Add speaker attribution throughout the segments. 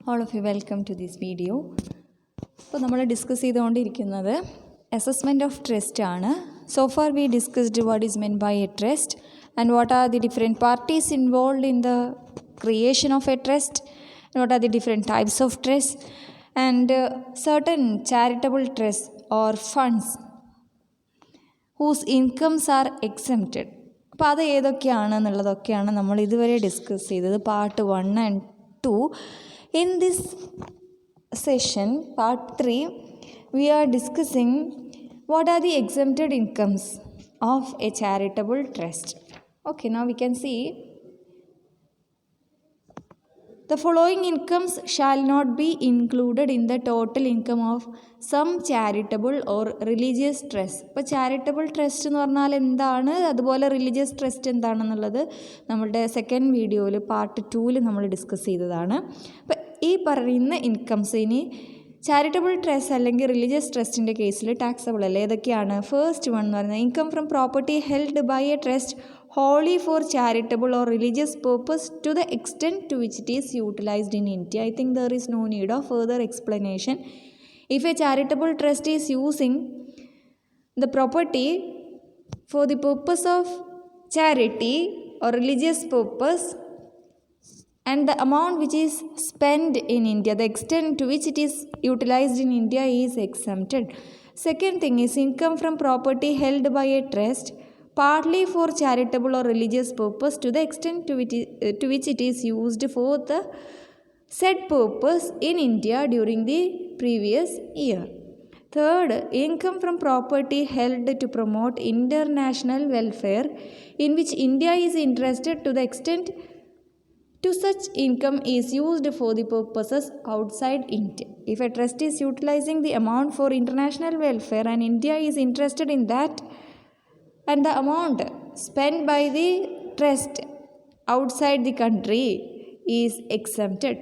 Speaker 1: All of you, welcome to this video. ഇപ്പോൾ നമ്മൾ discuss ചെയ്തുകൊണ്ടിരിക്കുന്നത് അസസ്മെൻറ്റ് ഓഫ് ട്രസ്റ്റ് ആണ്. So far we discussed what is meant by a trust and what are the different parties involved in the creation of a trust and what are the different types of trust and certain charitable trusts or funds whose incomes are exempted. അപ്പോൾ അത് ഏതൊക്കെയാണെന്നുള്ളതൊക്കെയാണ് നമ്മൾ ഇതുവരെ discuss ചെയ്തത്, part 1 and 2. In this session, part 3, we are discussing what are the exempted incomes of a charitable trust. Okay, now we can see the following incomes shall not be included in the total income of some charitable or religious trust. ഇപ്പോൾ charitable trust എന്ന് പറഞ്ഞാൽ എന്താണ്, അതുപോലെ religious trust എന്താണെന്നുള്ളത് നമ്മളുടെ second വീഡിയോയിൽ part 2 നമ്മൾ discuss ചെയ്തതാണ്. അപ്പോൾ ഈ പറയുന്ന ഇൻകംസ് ഇനി ചാരിറ്റബിൾ ട്രസ്റ്റ് അല്ലെങ്കിൽ റിലീജിയസ് ട്രസ്റ്റിൻ്റെ കേസിൽ ടാക്സബിൾ അല്ല. ഏതൊക്കെയാണ്? ഫസ്റ്റ് വൺ എന്ന് പറയുന്നത് income from property held by a trust wholly for charitable or religious purpose to the extent to which it is utilized in India. I think there is no need of further explanation. If a charitable trust is using the property for the purpose of charity or religious purpose and the amount which is spent in India, the extent to which it is utilized in India is exempted. Second thing is income from property held by a trust partly for charitable or religious purpose to the extent to which it is used for the said purpose in India during the previous year. Third, income from property held to promote international welfare in which India is interested to the extent to such income is used for the purposes outside India. If a trust is utilizing the amount for international welfare and India is interested in that, and the amount spent by the trust outside the country is exempted.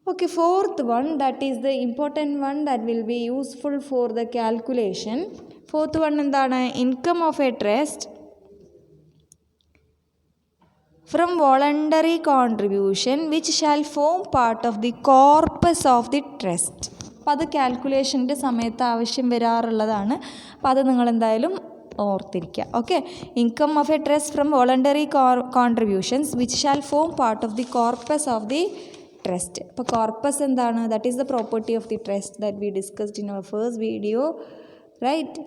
Speaker 1: Okay, fourth one, that is the important one that will be useful for the calculation. Fourth one endana, income of a trust from voluntary contribution which shall form part of the corpus of the trust. അപ്പോൾ അത് കാൽക്കുലേഷൻ്റെ സമയത്ത് ആവശ്യം വരാറുള്ളതാണ്. അപ്പോൾ അത് നിങ്ങളെന്തായാലും ഓർത്തിരിക്കുക. Okay, income of a trust from voluntary contributions which shall form part of the corpus of the trust. അപ്പോൾ corpus എന്താണ്? That is the property of the trust that we discussed in our first video, right?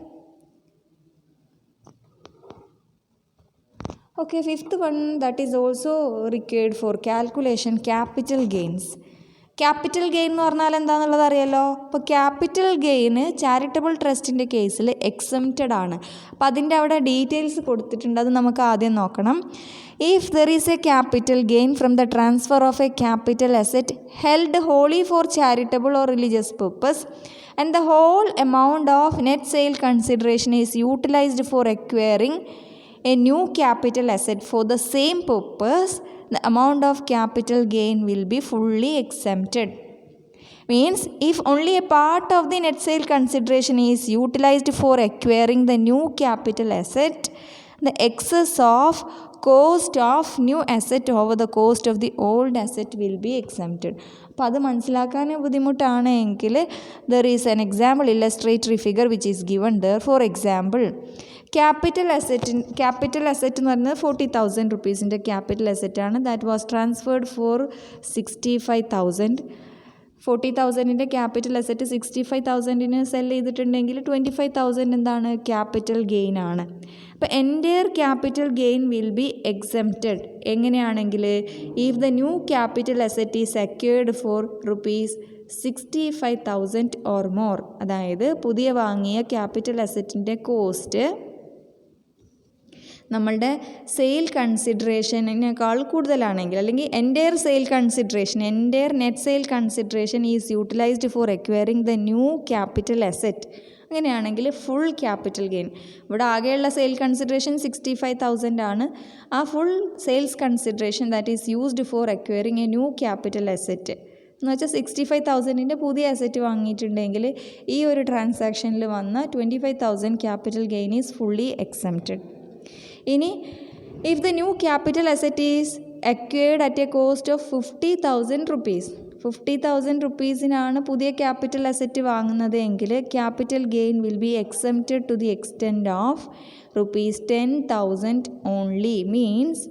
Speaker 1: Okay, fifth one that is also required for calculation, capital gains. Capital gain എന്ന് പറഞ്ഞാൽ എന്താണെന്നുള്ളത് അറിയാലോ. അപ്പോൾ capital gain charitable ട്രസ്റ്റിൻ്റെ കേസിൽ exempted ആണ്. അപ്പോൾ അതിൻ്റെ അവിടെ ഡീറ്റെയിൽസ് കൊടുത്തിട്ടുണ്ട്, അത് നമുക്ക് ആദ്യം നോക്കണം. If there is a capital gain from the transfer of a capital asset held wholly for charitable or religious purpose and the whole amount of net sale consideration is utilised for acquiring a new capital asset for the same purpose, the amount of capital gain will be fully exempted. Means if only a part of the net sale consideration is utilized for acquiring the new capital asset, the excess of cost of new asset over the cost of the old asset will be exempted. അപ്പോൾ അത് മനസ്സിലാക്കാൻ ബുദ്ധിമുട്ടാണ് എങ്കിൽ there is an example illustratory figure which is given there. For example, capital asset എന്ന് പറയുന്നത് 40,000 റുപ്പീസിൻ്റെ capital അസെറ്റാണ്. That was transferred for 65,000. 40,000ൻ്റെ ക്യാപിറ്റൽ അസെറ്റ് 65,000-ന് സെൽ ചെയ്തിട്ടുണ്ടെങ്കിൽ 25,000 എന്താണ്? ക്യാപിറ്റൽ ഗെയിൻ ആണ്. അപ്പോൾ entire capital gain will be exempted. എങ്ങനെയാണെങ്കിൽ if the new capital asset is acquired for ₹65,000 or more, അതായത് പുതിയ വാങ്ങിയ ക്യാപിറ്റൽ അസെറ്റിൻ്റെ കോസ്റ്റ് നമ്മളുടെ സെയിൽ കൺസിഡറേഷനേക്കാൾ കൂടുതലാണെങ്കിൽ, അല്ലെങ്കിൽ entire net sale consideration is utilised for acquiring the new capital asset, അങ്ങനെയാണെങ്കിൽ ഫുൾ ക്യാപിറ്റൽ ഗെയിൻ. ഇവിടെ ആകെയുള്ള സെയിൽ കൺസിഡറേഷൻ 65,000 ആണ്. ആ full sales consideration that is used four acquiring A new capital asset എന്ന് വെച്ചാൽ 65,000ൻ്റെ പുതിയ അസെറ്റ് വാങ്ങിയിട്ടുണ്ടെങ്കിൽ ഈ ഒരു ട്രാൻസാക്ഷനിൽ വന്ന 25,000 capital gain is fully exempted. ഇനി if the new capital asset is acquired at a cost of 50,000 rupees, 50,000 റുപ്പീസിനാണ് പുതിയ ക്യാപിറ്റൽ അസറ്റ് വാങ്ങുന്നത് എങ്കിൽ capital gain will be exempted to the extent of ₹10,000 only. Means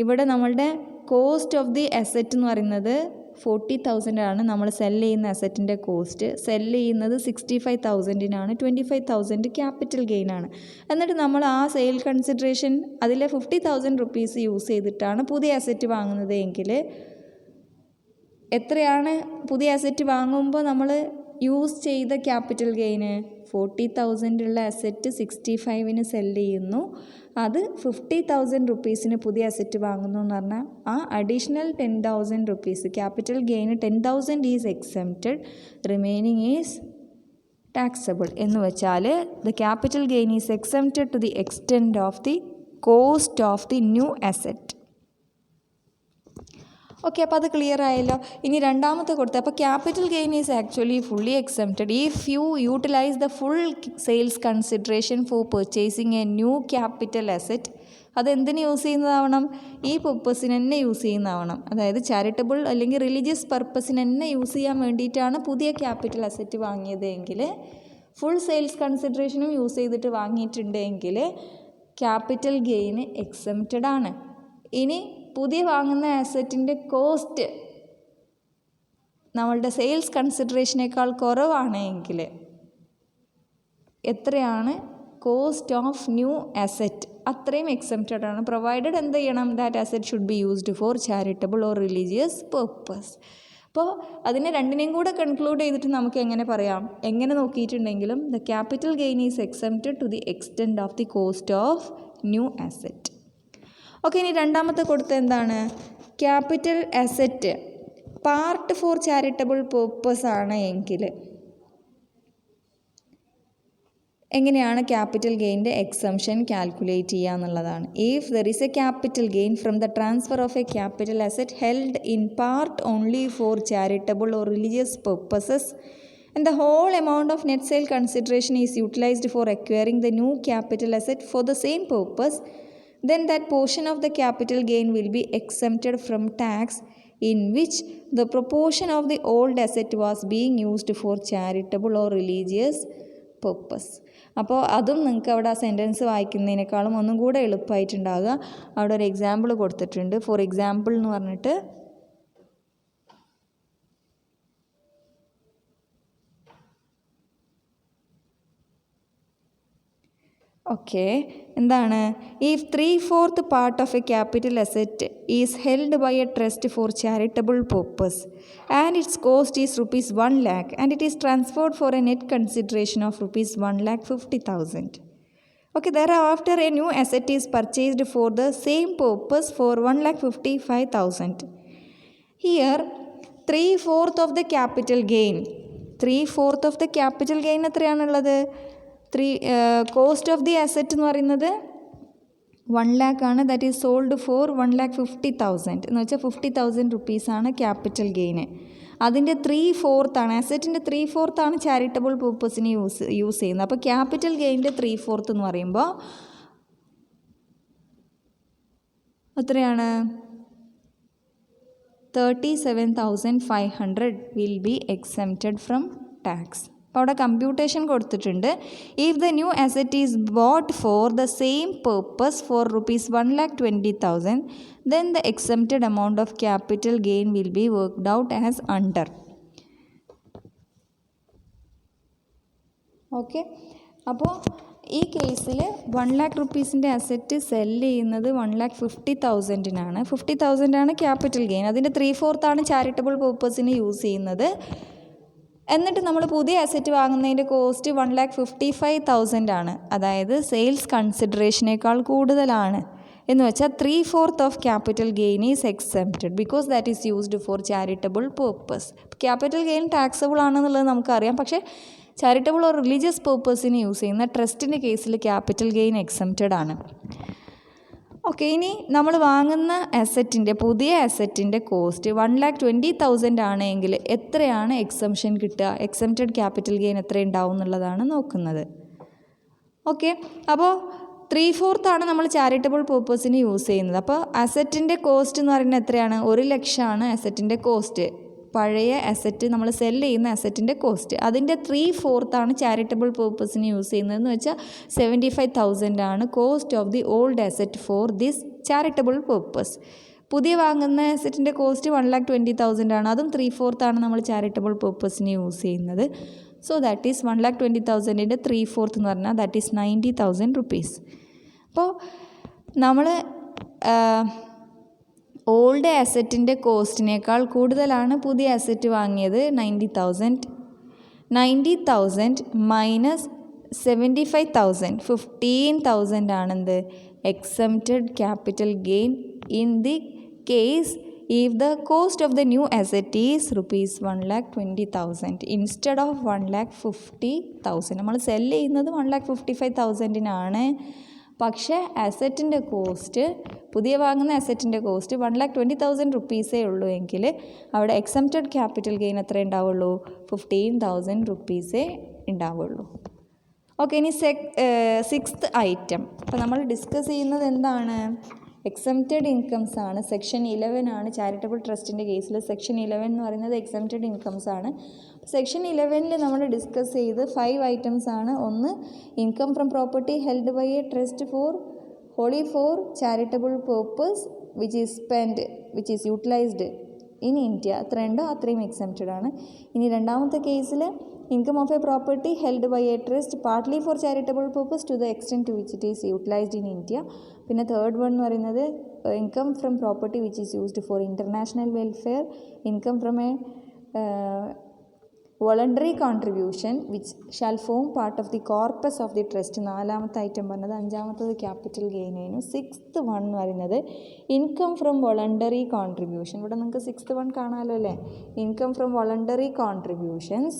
Speaker 1: ഇവിടെ നമ്മളുടെ കോസ്റ്റ് ഓഫ് ദി അസറ്റ് എന്ന് പറയുന്നത് 40,000 ആണ്. നമ്മൾ സെല്ല് ചെയ്യുന്ന അസറ്റിൻ്റെ കോസ്റ്റ്. സെല്ല് ചെയ്യുന്നത് 65,000-നാണ്. 25,000 ക്യാപിറ്റൽ ഗെയിൻ ആണ്. എന്നിട്ട് നമ്മൾ ആ സെയിൽ കൺസിഡറേഷൻ അതിലെ 50,000 റുപ്പീസ് യൂസ് ചെയ്തിട്ടാണ് പുതിയ അസറ്റ് വാങ്ങുന്നത് എങ്കിൽ എത്രയാണ് പുതിയ അസറ്റ് വാങ്ങുമ്പോൾ നമ്മൾ യൂസ് ചെയ്ത ക്യാപിറ്റൽ ഗെയിന്? 40,000 ഉള്ള അസറ്റ് 65-ന് സെല്ല് ചെയ്യുന്നു. അത് 50,000 റുപ്പീസിന് പുതിയ അസറ്റ് വാങ്ങുന്നു എന്ന് പറഞ്ഞാൽ ആ അഡീഷണൽ 10,000 റുപ്പീസ് ക്യാപിറ്റൽ ഗെയിന് 10,000 is exempted, remaining is taxable. എന്ന് വെച്ചാൽ the capital gain is exempted to the extent of the cost of the new asset. Okay, അപ്പോൾ അത് ക്ലിയർ ആയല്ലോ. ഇനി രണ്ടാമത്തെ കൊടുത്തത്, അപ്പോൾ capital gain is actually fully exempted if you utilize the full sales consideration for purchasing a new capital asset. അതെന്തിന് use ചെയ്യുന്നതാവണം? ഈ പർപ്പസിന് തന്നെ യൂസ് ചെയ്യുന്നതാവണം. അതായത് ചാരിറ്റബിൾ അല്ലെങ്കിൽ റിലീജിയസ് പർപ്പസിന് തന്നെ യൂസ് ചെയ്യാൻ വേണ്ടിയിട്ടാണ് പുതിയ ക്യാപിറ്റൽ അസറ്റ് വാങ്ങിയത് എങ്കിൽ, ഫുൾ സെയിൽസ് കൺസിഡറേഷനും യൂസ് ചെയ്തിട്ട് വാങ്ങിയിട്ടുണ്ടെങ്കിൽ ക്യാപിറ്റൽ ഗെയിന് എക്സംപ്റ്റഡ് ആണ്. ഇനി പുതിയ വാങ്ങുന്ന അസറ്റിൻ്റെ കോസ്റ്റ് നമ്മളുടെ സെയിൽസ് കൺസിഡറേഷനേക്കാൾ കുറവാണെങ്കിൽ എത്രയാണ് കോസ്റ്റ് ഓഫ് ന്യൂ അസറ്റ് അത്രയും എക്സംപ്റ്റഡ് ആണ്. പ്രൊവൈഡഡ് എന്ത് ചെയ്യണം? That asset should be used for charitable or religious purpose. അപ്പോൾ അതിനെ രണ്ടിനെയും കൂടെ കൺക്ലൂഡ് ചെയ്തിട്ട് നമുക്ക് എങ്ങനെ പറയാം? എങ്ങനെ നോക്കിയിട്ടുണ്ടെങ്കിലും the capital gain is exempted to the extent of the cost of new asset. Okay, ഇനി രണ്ടാമത്തെ കൊടുത്ത എന്താണ്? Capital asset part for charitable purpose ആണ് എങ്കിൽ എങ്ങനെയാണ് ക്യാപിറ്റൽ ഗെയിൻ്റെ എക്സംഷൻ കാൽക്കുലേറ്റ് ചെയ്യുക എന്നുള്ളതാണ്. If there is a capital gain from the transfer of a capital asset held in part only for charitable or religious purposes and the whole amount of net sale consideration is utilized for acquiring the new capital asset for the same purpose, then that portion of the capital gain will be exempted from tax in which the proportion of the old asset was being used for charitable or religious purpose. അപ്പോൾ അതും നിങ്ങൾക്ക് അവിടെ ആ sentence വായിക്കുന്നതിനേക്കാളും ഒന്നും കൂടെ എളുപ്പമായിട്ടുണ്ടാകുക. അവിടെ ഒരു example കൊടുത്തിട്ടുണ്ട്. ഫോർ എക്സാമ്പിൾ എന്ന് പറഞ്ഞിട്ട് ഓക്കെ, എന്താണ്? If 3/4 part of a capital asset is held by a trust for charitable purpose and its cost is ₹1 lakh and it is transferred for a net consideration of ₹1,50,000. Okay, thereafter a new asset is purchased for the same purpose for ₹1,55,000. Here 3/4 of the capital gain. 3/4 of the capital gain എത്രയാണുള്ളത്? Cost of the asset എന്ന് പറയുന്നത് 1 lakh ആണ്. That is sold for 1,50,000 എന്ന് വെച്ചാൽ 50,000 റുപ്പീസാണ് capital gain. അതിൻ്റെ 3/4 അസറ്റിൻ്റെ 3/4 charitable പർപ്പസിന് use ചെയ്യുന്നത്. അപ്പോൾ ക്യാപിറ്റൽ ഗെയിൻ്റെ 3/4 എന്ന് പറയുമ്പോൾ എത്രയാണ്? 37,500 will be exempted from tax. അപ്പോൾ അവിടെ കമ്പ്യൂട്ടേഷൻ കൊടുത്തിട്ടുണ്ട്. If the new asset is boat for the same purpose for ₹1,20,000 then the exempted amount of capital gain will be worked out as under. Okay, അപ്പോൾ ഈ കേസിൽ 1 lakh റുപ്പീസിൻ്റെ asset cell ചെയ്യുന്നത് 1,50,000-നാണ്. 50,000 capital gain. അതിൻ്റെ 3/4 charitable പർപ്പസിന് use ചെയ്യുന്നത്. എന്നിട്ട് നമ്മൾ പുതിയ അസറ്റ് വാങ്ങുന്നതിൻ്റെ കോസ്റ്റ് 1,55,000 ആണ്. അതായത് സെയിൽസ് കൺസിഡറേഷനേക്കാൾ കൂടുതലാണ്. എന്ന് വെച്ചാൽ 3/4 of capital gain is exempted because that is used four charitable purpose. Capital gain taxable ആണെന്നുള്ളത് നമുക്കറിയാം. പക്ഷേ ചാരിറ്റബിൾ ഓർ റിലീജിയസ് പർപ്പസിന് യൂസ് ചെയ്യുന്ന ട്രസ്റ്റിൻ്റെ കേസിൽ ക്യാപിറ്റൽ ഗെയിൻ എക്സംപ്റ്റഡ് ആണ്. ഓക്കെ, ഇനി നമ്മൾ വാങ്ങുന്ന അസറ്റിൻ്റെ പുതിയ അസറ്റിൻ്റെ കോസ്റ്റ് 1,20,000 ആണെങ്കിൽ എത്രയാണ് എക്സംഷൻ കിട്ടുക? എക്സംപ്റ്റഡ് ക്യാപിറ്റൽ ഗെയിൻ എത്ര ഉണ്ടാവും എന്നുള്ളതാണ് നോക്കുന്നത്. ഓക്കെ, അപ്പോൾ 3/4 നമ്മൾ ചാരിറ്റബിൾ പർപ്പസിന് യൂസ് ചെയ്യുന്നത്. അപ്പോൾ അസറ്റിൻ്റെ കോസ്റ്റ് എന്ന് പറയുന്നത് എത്രയാണ്? 1 ലക്ഷമാണ് അസറ്റിൻ്റെ കോസ്റ്റ്. പഴയ അസറ്റ് നമ്മൾ സെല്ല് ചെയ്യുന്ന അസറ്റിൻ്റെ കോസ്റ്റ്, അതിൻ്റെ 3/4 ചാരിറ്റബിൾ പേർപ്പസിന് യൂസ് ചെയ്യുന്നതെന്ന് വെച്ചാൽ 75,000 ആണ് cost of the old asset for this charitable purpose. പുതിയ വാങ്ങുന്ന അസറ്റിൻ്റെ കോസ്റ്റ് 1,20,000 ആണ്, അതും 3/4 നമ്മൾ ചാരിറ്റബിൾ പേർപ്പസിന് യൂസ് ചെയ്യുന്നത്. സോ ദാറ്റ് ഈസ് 1,20,000ൻ്റെ 3/4 എന്ന് പറഞ്ഞാൽ ദാറ്റ് ഈസ് 90,000 റുപ്പീസ്. അപ്പോൾ നമ്മൾ ഓൾഡ് അസറ്റിൻ്റെ കോസ്റ്റിനേക്കാൾ കൂടുതലാണ് പുതിയ അസറ്റ് വാങ്ങിയത്. 90,000 മൈനസ് 75,000 15,000 ആണെന്ത് exempted capital gain in the case if the cost of the new asset is rupees 1,20,000 instead of 1,50,000. നമ്മൾ സെല്ല് ചെയ്യുന്നത് 1,55,000-നാണ്. പക്ഷേ അസറ്റിൻ്റെ കോസ്റ്റ്, പുതിയ വാങ്ങുന്ന അസറ്റിൻ്റെ കോസ്റ്റ് 1,20,000 റുപ്പീസേ ഉള്ളൂ എങ്കിൽ അവിടെ എക്സംപ്റ്റഡ് ക്യാപിറ്റൽ ഗെയിൻ എത്ര ഉണ്ടാവുള്ളൂ? 15,000 റുപ്പീസേ ഉണ്ടാവുള്ളൂ. ഓക്കെ, ഇനി 6th ഐറ്റം. അപ്പോൾ നമ്മൾ ഡിസ്കസ് ചെയ്യുന്നത് എന്താണ്? എക്സംപ്റ്റഡ് ഇൻകംസ് ആണ്. സെക്ഷൻ 11 ആണ് ചാരിറ്റബിൾ ട്രസ്റ്റിൻ്റെ കേസിൽ. സെക്ഷൻ 11 എന്ന് പറയുന്നത് എക്സംപ്റ്റഡ് ഇൻകംസ് ആണ്. സെക്ഷൻ 11 നമ്മൾ ഡിസ്കസ് ചെയ്ത് 5 ഐറ്റംസ് ആണ്. ഒന്ന്, income from property held by a trust wholly for charitable purpose which is utilised in India. അത്രയുണ്ടോ അത്രയും എക്സംപ്റ്റഡ് ആണ്. ഇനി രണ്ടാമത്തെ കേസിൽ income of a property held by a trust partly for charitable purpose to the extent to which it is utilised in India. പിന്നെ third one എന്ന് പറയുന്നത് income from property which is used for international welfare, income from a voluntary contribution which shall form part of the corpus of the trust. നാലാമത്തെ item പറഞ്ഞത്. അഞ്ചാമത്തത് capital gain ആയിരുന്നു. 6th one എന്ന് പറയുന്നത് income from voluntary contribution. ഇവിടെ നിങ്ങൾക്ക് 6th one കാണാമല്ലോ അല്ലേ? Income from voluntary contributions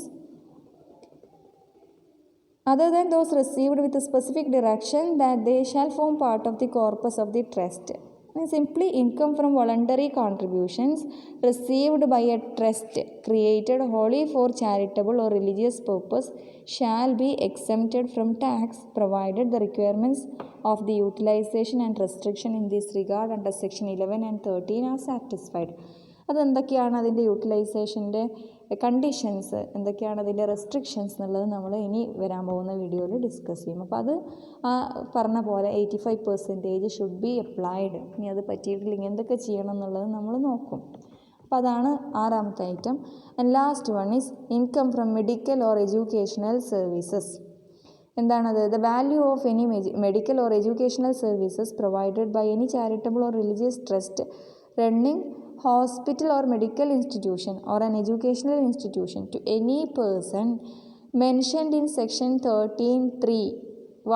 Speaker 1: other than those received with a specific direction that they shall form part of the corpus of the trust. Simply, income from voluntary contributions received by a trust created wholly for charitable or religious purpose shall be exempted from tax provided the requirements of the utilization and restriction in this regard under section 11 and 13 are satisfied. അതെന്തൊക്കെയാണ് അതിൻ്റെ യൂട്ടിലൈസേഷൻ്റെ conditions, എന്തൊക്കെയാണ് അതിൻ്റെ restrictions എന്നുള്ളത് നമ്മൾ ഇനി വരാൻ പോകുന്ന വീഡിയോയിൽ discuss ചെയ്യും. അപ്പോൾ അത് പറഞ്ഞ പോലെ 85% ഷുഡ് ബി അപ്ലൈഡ്. ഇനി അത് പറ്റിയിട്ടില്ലെങ്കിൽ എന്തൊക്കെ ചെയ്യണം എന്നുള്ളത് നമ്മൾ നോക്കും. അപ്പോൾ അതാണ് ആറാമത്തെ item. And last one is income from medical or educational services. എന്താണത്? The value of any medical or educational services provided by any charitable or religious trust running hospital or medical institution or an educational institution to any person mentioned in section 13(3)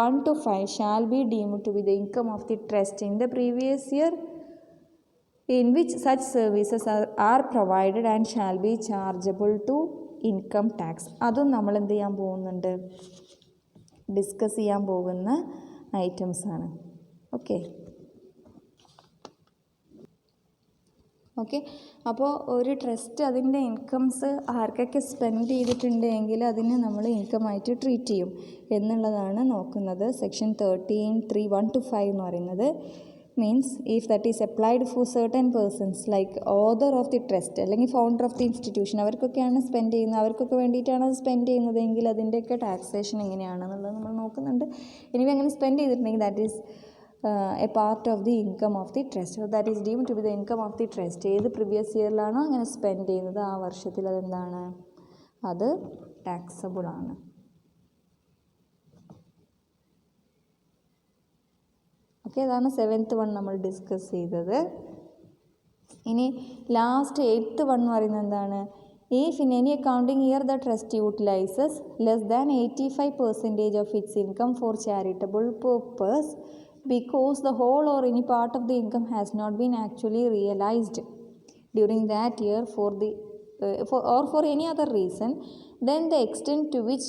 Speaker 1: 1 to 5 shall be deemed to be the income of the trust in the previous year in which such services are provided and shall be chargeable to income tax. അതും നമ്മൾ എന്ത് ചെയ്യാൻ പോകുന്നുണ്ട്? Discuss ചെയ്യാൻ പോകുന്ന items ആണ്. Okay അപ്പോൾ ഒരു ട്രസ്റ്റ് അതിൻ്റെ ഇൻകംസ് ആർക്കൊക്കെ സ്പെൻഡ് ചെയ്തിട്ടുണ്ടെങ്കിൽ അതിന് നമ്മൾ ഇൻകമായിട്ട് ട്രീറ്റ് ചെയ്യും എന്നുള്ളതാണ് നോക്കുന്നത്. സെക്ഷൻ 13(3) 1 to 5 എന്ന് പറയുന്നത് means if that is applied for certain persons like author of the trust അല്ലെങ്കിൽ ഫൗണ്ടർ ഓഫ് ദി ഇൻസ്റ്റിറ്റ്യൂഷൻ, അവർക്കൊക്കെയാണ് സ്പെൻഡ് ചെയ്യുന്നത്, അവർക്കൊക്കെ വേണ്ടിയിട്ടാണ് അത് സ്പെൻഡ് ചെയ്യുന്നതെങ്കിൽ അതിൻ്റെയൊക്കെ ടാക്സേഷൻ എങ്ങനെയാണെന്നുള്ളത് നമ്മൾ നോക്കുന്നുണ്ട്. ഇനി അങ്ങനെ സ്പെൻഡ് ചെയ്തിട്ടുണ്ടെങ്കിൽ that is a part of the income of the trust. So that is deemed to be the income of the trust. ഏത് പ്രീവിയസ് ഇയറിലാണോ അങ്ങനെ സ്പെൻഡ് ചെയ്യുന്നത് ആ വർഷത്തിൽ അതെന്താണ്? അത് ടാക്സബിൾ ആണ്. ഓക്കെ, അതാണ് 7th വൺ നമ്മൾ ഡിസ്കസ് ചെയ്തത്. ഇനി ലാസ്റ്റ് 8th വൺ എന്ന് പറയുന്നത് എന്താണ്? If in any accounting year the trust utilizes less than 85% of its income for charitable purpose because the whole or any part of the income has not been actually realized during that year for any other reason, then the extent to which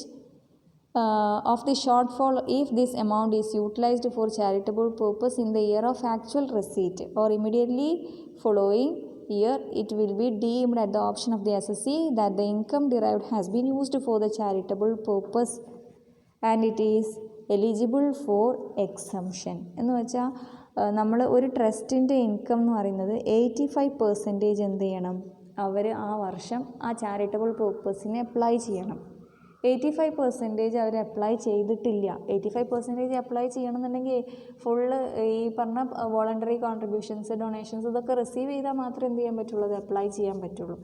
Speaker 1: of the shortfall, if this amount is utilized for charitable purpose in the year of actual receipt or immediately following year, it will be deemed at the option of the assessee that the income derived has been used for the charitable purpose and it is eligible for exemption. എന്ന് വെച്ചാൽ നമ്മൾ ഒരു ട്രസ്റ്റിൻ്റെ income എന്ന് പറയുന്നത് 85% എന്ത് ചെയ്യണം? അവർ ആ വർഷം ആ ചാരിറ്റബിൾ പേർപ്പസിന് അപ്ലൈ ചെയ്യണം. 85% അവർ അപ്ലൈ ചെയ്തിട്ടില്ല. 85% അപ്ലൈ ചെയ്യണമെന്നുണ്ടെങ്കിൽ ഫുള്ള് ഈ പറഞ്ഞ വോളണ്ടറി കോൺട്രിബ്യൂഷൻസ്, ഡൊണേഷൻസ് ഇതൊക്കെ റിസീവ് ചെയ്താൽ മാത്രമേ എന്ത് ചെയ്യാൻ പറ്റുള്ളൂ, അത് അപ്ലൈ ചെയ്യാൻ പറ്റുള്ളൂ.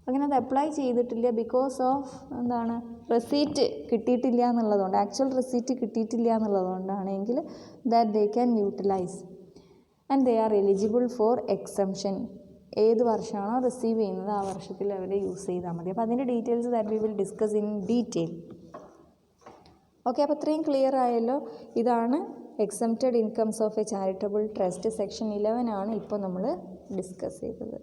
Speaker 1: അങ്ങനെ അത് അപ്ലൈ ചെയ്തിട്ടില്ല ബിക്കോസ് ഓഫ് എന്താണ്, റെസീറ്റ് കിട്ടിയിട്ടില്ല എന്നുള്ളതുകൊണ്ട്, ആക്ച്വൽ റെസീറ്റ് കിട്ടിയിട്ടില്ല എന്നുള്ളതുകൊണ്ടാണെങ്കിൽ that they can utilise and they are eligible for exemption. ഏത് വർഷമാണോ റിസീവ് ചെയ്യുന്നത് ആ വർഷത്തിൽ അവർ യൂസ് ചെയ്താൽ മതി. അപ്പോൾ അതിൻ്റെ details that we will discuss in detail. Okay, അപ്പോൾ ഇത്രയും ക്ലിയർ ആയല്ലോ. ഇതാണ് exempted incomes of A charitable trust. Section 11 ആണ് ഇപ്പോൾ നമ്മൾ ഡിസ്കസ് ചെയ്തത്.